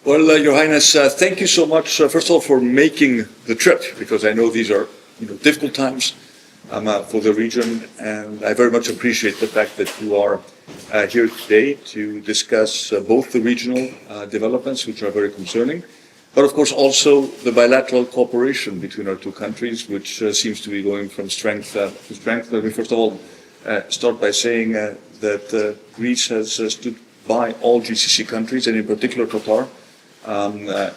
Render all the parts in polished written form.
Well, Your Highness, thank you so much, first of all, for making the trip, because I know these are difficult times for the region, and I very much appreciate the fact that you are here today to discuss both the regional developments, which are very concerning, but of course also the bilateral cooperation between our two countries, which seems to be going from strength to strength. Let me first of all start by saying that Greece has stood by all GCC countries, and in particular Qatar,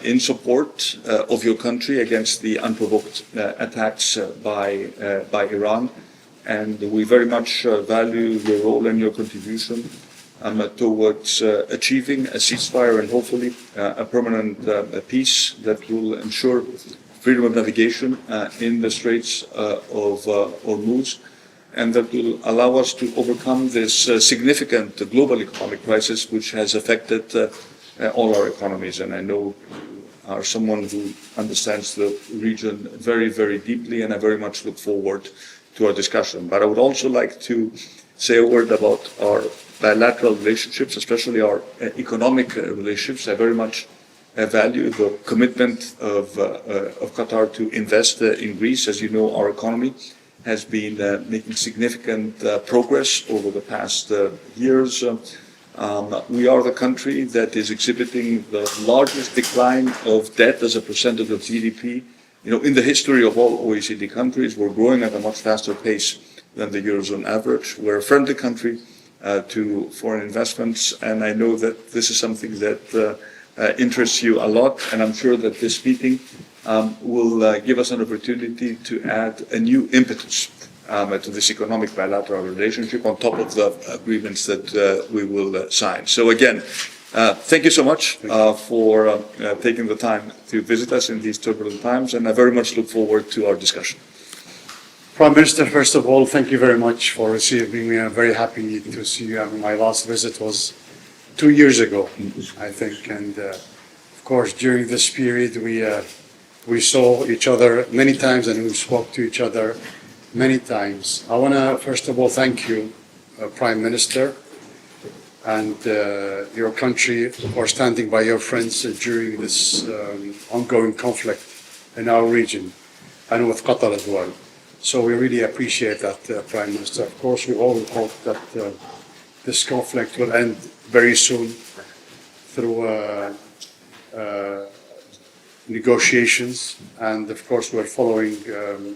in support of your country against the unprovoked attacks by Iran. And we very much value your role and your contribution towards achieving a ceasefire and hopefully a permanent peace that will ensure freedom of navigation in the Straits of Hormuz, and that will allow us to overcome this significant global economic crisis which has affected all our economies. And I know you are someone who understands the region very, very deeply, and I very much look forward to our discussion. But I would also like to say a word about our bilateral relationships, especially our economic relationships. I very much value the commitment of Qatar to invest in Greece. As you know, our economy has been making significant progress over the past years. We are the country that is exhibiting the largest decline of debt as a percentage of GDP, in the history of all OECD countries. We're growing at a much faster pace than the Eurozone average. We're a friendly country to foreign investments, and I know that this is something that interests you a lot, and I'm sure that this meeting will give us an opportunity to add a new impetus to this economic bilateral relationship on top of the agreements that we will sign. So again, thank you so much for taking the time to visit us in these turbulent times, and I very much look forward to our discussion. Prime Minister, first of all, thank you very much for receiving me. I'm very happy to see you. My last visit was 2 years ago, I think, and of course during this period we saw each other many times and we spoke to each other many times. I want to first of all thank you, Prime Minister, and your country for standing by your friends during this ongoing conflict in our region and with Qatar as well. So we really appreciate that, Prime Minister. Of course, we all hope that this conflict will end very soon through negotiations, and of course we're following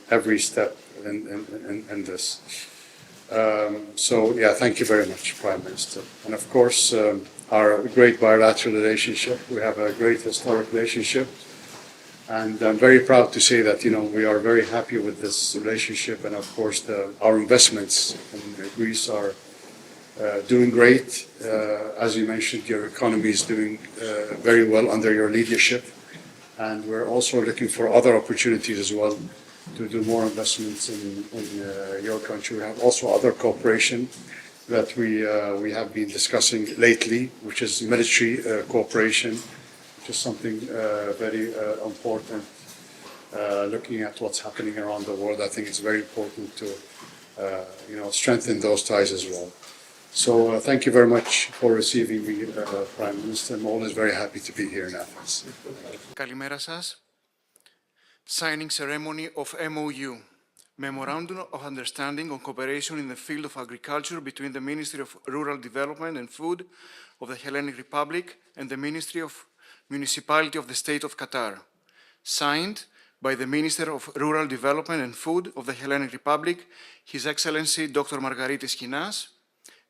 every step in this. So yeah, thank you very much, Prime Minister. And of course, our great bilateral relationship, we have a great historic relationship, and I'm very proud to say that we are very happy with this relationship, and of course our investments in Greece are doing great. As you mentioned, your economy is doing very well under your leadership, and we're also looking for other opportunities as well to do more investments in your country. We have also other cooperation that we have been discussing lately, which is military cooperation, which is something very important. Looking at what's happening around the world, I think it's very important to strengthen those ties as well. So thank you very much for receiving me, Prime Minister. I'm always very happy to be here in Athens. Kalimera σας. Signing ceremony of MOU, Memorandum of Understanding on Cooperation in the Field of Agriculture between the Ministry of Rural Development and Food of the Hellenic Republic and the Ministry of Municipality of the State of Qatar. Signed by the Minister of Rural Development and Food of the Hellenic Republic, His Excellency Dr. Margaritis Chinas,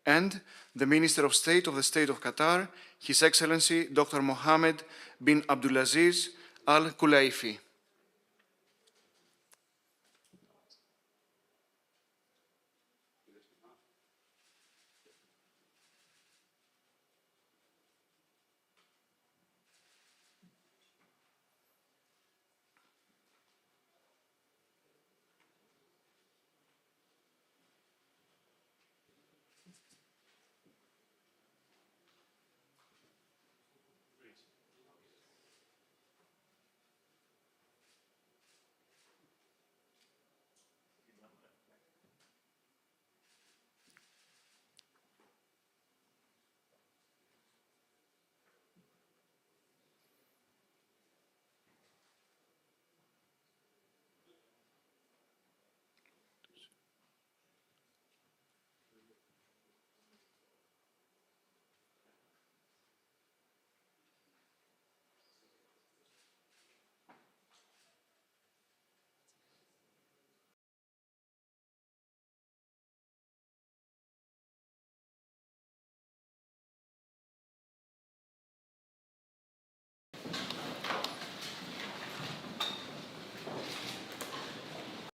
and the Minister of State of the State of Qatar, His Excellency Dr. Mohammed bin Abdulaziz Al Khulaifi.